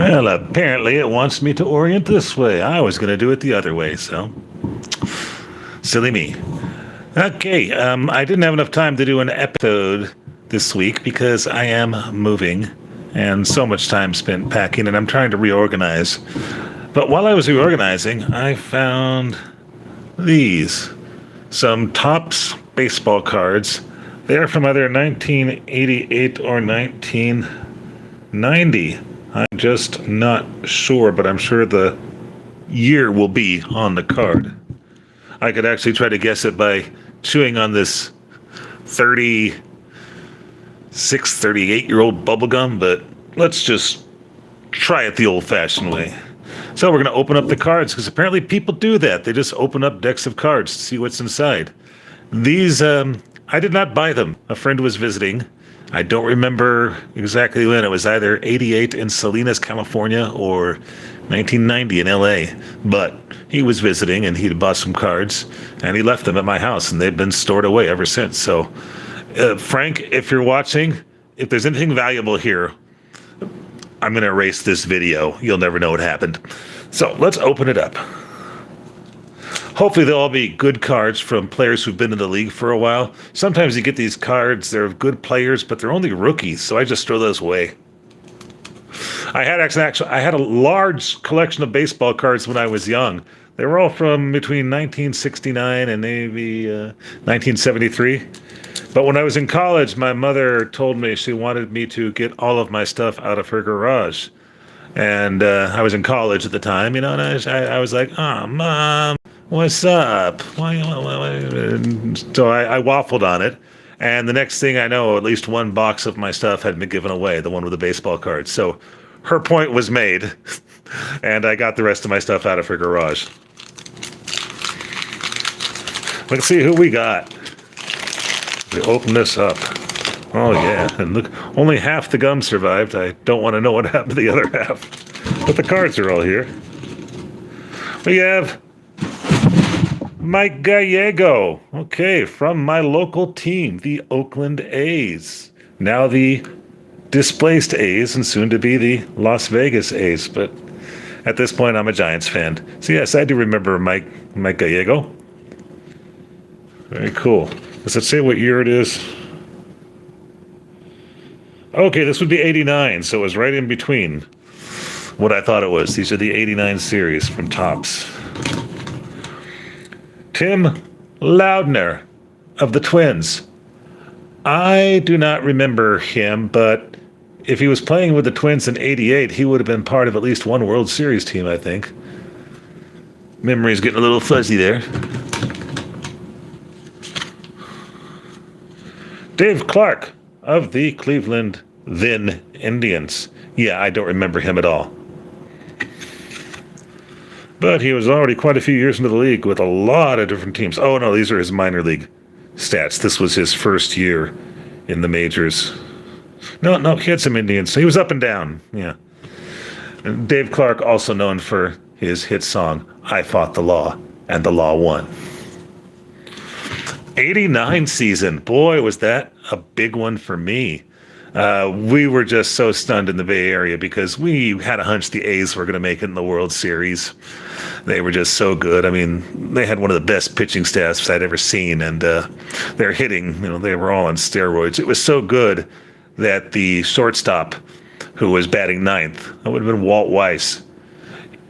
Well, apparently it wants me to orient this way. I was going to do it the other way, so silly me. Okay, I didn't have enough time to do an episode this week because I am moving and so much time spent packing and I'm trying to reorganize. But while I was reorganizing, I found these. Some Topps baseball cards. They're from either 1988 or 1990. I'm just not sure, but I'm sure the year will be on the card. I could actually try to guess it by chewing on this 36, 38-year-old bubblegum, but let's just try it the old-fashioned way. So we're going to open up the cards, because apparently people do that. They just open up decks of cards to see what's inside. These, I did not buy them. A friend was visiting. I don't remember exactly when. It was either 88 in Salinas, California, or 1990 in LA. But he was visiting, and he'd bought some cards, and he left them at my house, and they've been stored away ever since. So, Frank, if you're watching, if there's anything valuable here, I'm going to erase this video. You'll never know what happened. So let's open it up. Hopefully they'll all be good cards from players who've been in the league for a while. Sometimes you get these cards, they're good players, but they're only rookies, so I just throw those away. I had a large collection of baseball cards when I was young. They were all from between 1969 and maybe 1973. But when I was in college, my mother told me she wanted me to get all of my stuff out of her garage. And I was in college at the time, and I was like, "Oh, Mom, what's up?" So I waffled on it. And the next thing I know, at least one box of my stuff had been given away, the one with the baseball cards. So her point was made, and I got the rest of my stuff out of her garage. Let's see who we got. We open this up. Oh, yeah. And look, only half the gum survived. I don't want to know what happened to the other half. But the cards are all here. We have Mike Gallego. Okay, from my local team, the Oakland A's. Now the displaced A's and soon to be the Las Vegas A's. But at this point, I'm a Giants fan. So, yes, I do remember Mike Gallego. Very cool. Does it say what year it is? Okay, this would be 89, so it was right in between what I thought it was. These are the 89 series from Topps. Tim Laudner of the Twins. I do not remember him, but if he was playing with the Twins in 88, he would have been part of at least one World Series team, I think. Memory's getting a little fuzzy there. Dave Clark of the Cleveland then Indians. Yeah, I don't remember him at all. But he was already quite a few years into the league with a lot of different teams. Oh, no, these are his minor league stats. This was his first year in the majors. No, he had some Indians. He was up and down, yeah. And Dave Clark, also known for his hit song, I Fought the Law, and the Law Won. 89 season. Boy, was that a big one for me. We were just so stunned in the Bay Area because we had a hunch the A's were going to make it in the World Series. They were just so good. I mean, they had one of the best pitching staffs I'd ever seen, and their hitting, they were all on steroids. It was so good that the shortstop, who was batting ninth, that would have been Walt Weiss.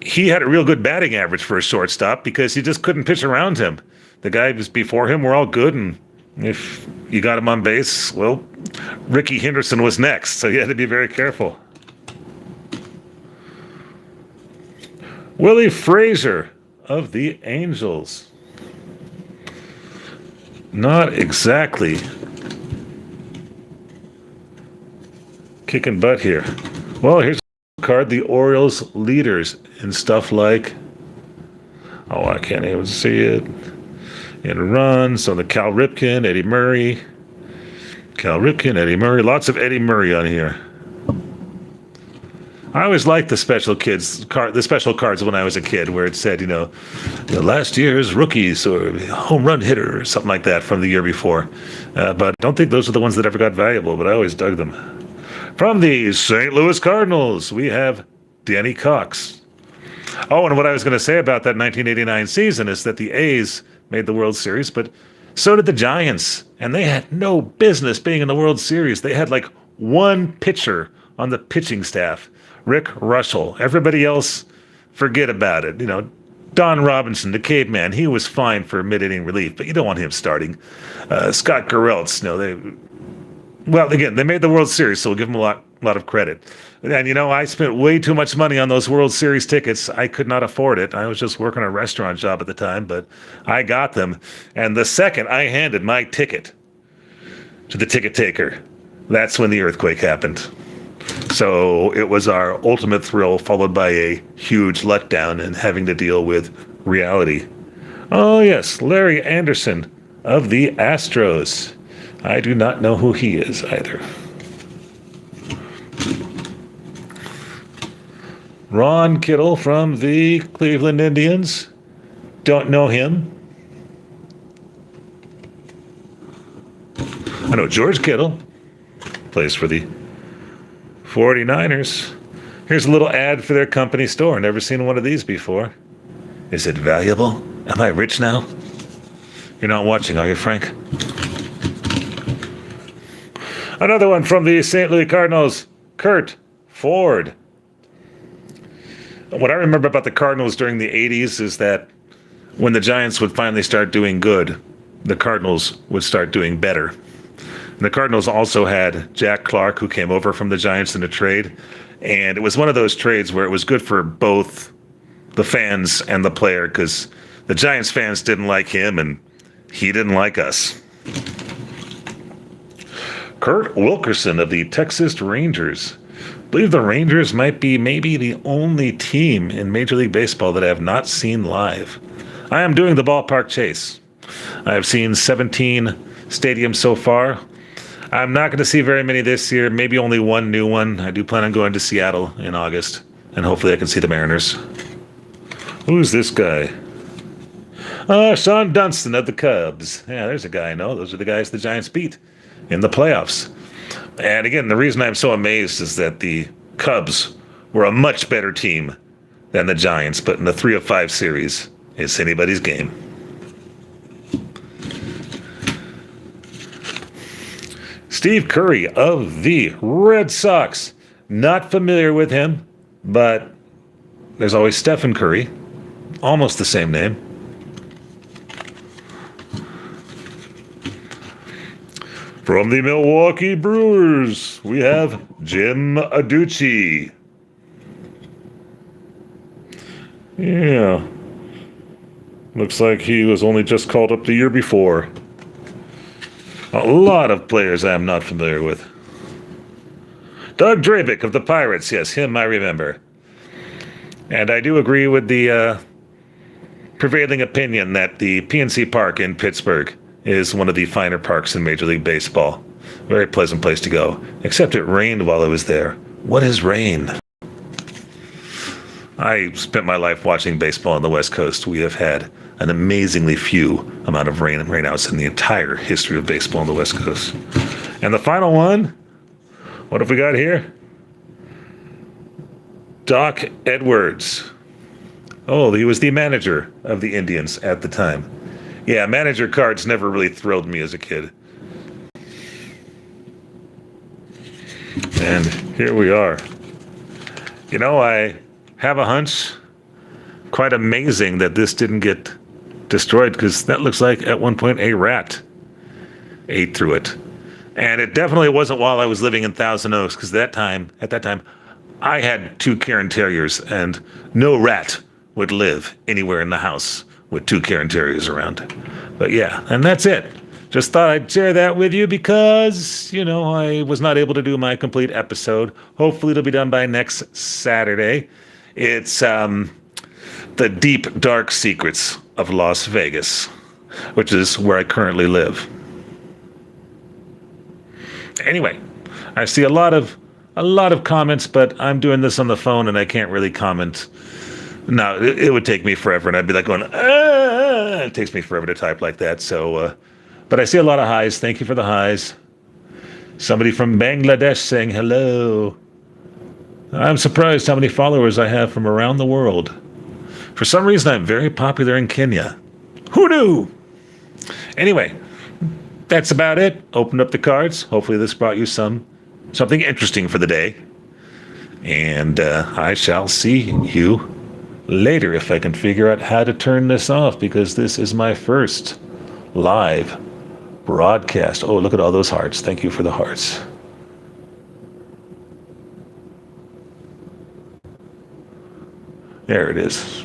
He had a real good batting average for a shortstop because you just couldn't pitch around him. The guys before him were all good, and if you got him on base, well, Ricky Henderson was next, so you had to be very careful. Willie Frazier of the Angels. Not exactly kicking butt here. Well, here's a card, the Orioles leaders in stuff like, oh, I can't even see it. In runs, so the Cal Ripken, Eddie Murray. Cal Ripken, Eddie Murray. Lots of Eddie Murray on here. I always liked the special cards when I was a kid, where it said, the last year's rookies or home run hitter or something like that from the year before. But I don't think those are the ones that ever got valuable, but I always dug them. From the St. Louis Cardinals, we have Danny Cox. Oh, and what I was going to say about that 1989 season is that the A's made the World Series, but so did the Giants, and they had no business being in the World Series. They had like one pitcher on the pitching staff, Rick Russell. Everybody else, forget about it. Don Robinson, the caveman, he was fine for mid-inning relief, but you don't want him starting. Scott Gereltz, they made the World Series, so we'll give them a lot of credit. And, I spent way too much money on those World Series tickets. I could not afford it. I was just working a restaurant job at the time, but I got them. And the second I handed my ticket to the ticket taker, that's when the earthquake happened. So it was our ultimate thrill, followed by a huge letdown and having to deal with reality. Oh, yes, Larry Anderson of the Astros. I do not know who he is either. Ron Kittle from the Cleveland Indians. Don't know him. I know George Kittle. Plays for the 49ers. Here's a little ad for their company store. Never seen one of these before. Is it valuable? Am I rich now? You're not watching, are you, Frank? Another one from the St. Louis Cardinals. Curt Ford. What I remember about the Cardinals during the 80s is that when the Giants would finally start doing good, the Cardinals would start doing better. And the Cardinals also had Jack Clark, who came over from the Giants in a trade. And it was one of those trades where it was good for both the fans and the player, because the Giants fans didn't like him and he didn't like us. Kurt Wilkerson of the Texas Rangers. I believe the Rangers might be maybe the only team in Major League Baseball that I have not seen live. I am doing the ballpark chase. I have seen 17 stadiums so far. I'm not going to see very many this year, maybe only one new one. I do plan on going to Seattle in August, and hopefully I can see the Mariners. Who's this guy? Sean Dunston of the Cubs. Yeah, there's a guy I know. Those are the guys the Giants beat in the playoffs. And again, the reason I'm so amazed is that the Cubs were a much better team than the Giants, but in the 3 of 5 series, it's anybody's game. Steve Curry of the Red Sox. Not familiar with him, but there's always Stephen Curry. Almost the same name. From the Milwaukee Brewers, we have Jim Adducci. Yeah. Looks like he was only just called up the year before. A lot of players I am not familiar with. Doug Drabick of the Pirates. Yes, him I remember. And I do agree with the prevailing opinion that the PNC Park in Pittsburgh is one of the finer parks in Major League Baseball. Very pleasant place to go. Except it rained while I was there. What is rain? I spent my life watching baseball on the West Coast. We have had an amazingly few amount of rainouts in the entire history of baseball on the West Coast. And the final one, what have we got here? Doc Edwards. Oh, he was the manager of the Indians at the time. Yeah, manager cards never really thrilled me as a kid. And here we are. I have a hunch. Quite amazing that this didn't get destroyed, because that looks like at one point a rat ate through it. And it definitely wasn't while I was living in Thousand Oaks, because at that time, I had 2 Cairn Terriers, and no rat would live anywhere in the house with 2 Cairn Terriers around. But yeah, and that's it. Just thought I'd share that with you because, I was not able to do my complete episode. Hopefully it'll be done by next Saturday. It's the deep, dark secrets of Las Vegas, which is where I currently live. Anyway, I see a lot of comments, but I'm doing this on the phone and I can't really comment. No, it would take me forever, and I'd be like going, it takes me forever to type like that. So, but I see a lot of highs. Thank you for the highs. Somebody from Bangladesh saying hello. I'm surprised how many followers I have from around the world. For some reason, I'm very popular in Kenya. Who knew? Anyway, that's about it. Open up the cards. Hopefully this brought you something interesting for the day. And I shall see you later if I can figure out how to turn this off, because this is my first live broadcast. Oh, look at all those hearts. Thank you for the hearts. There it is.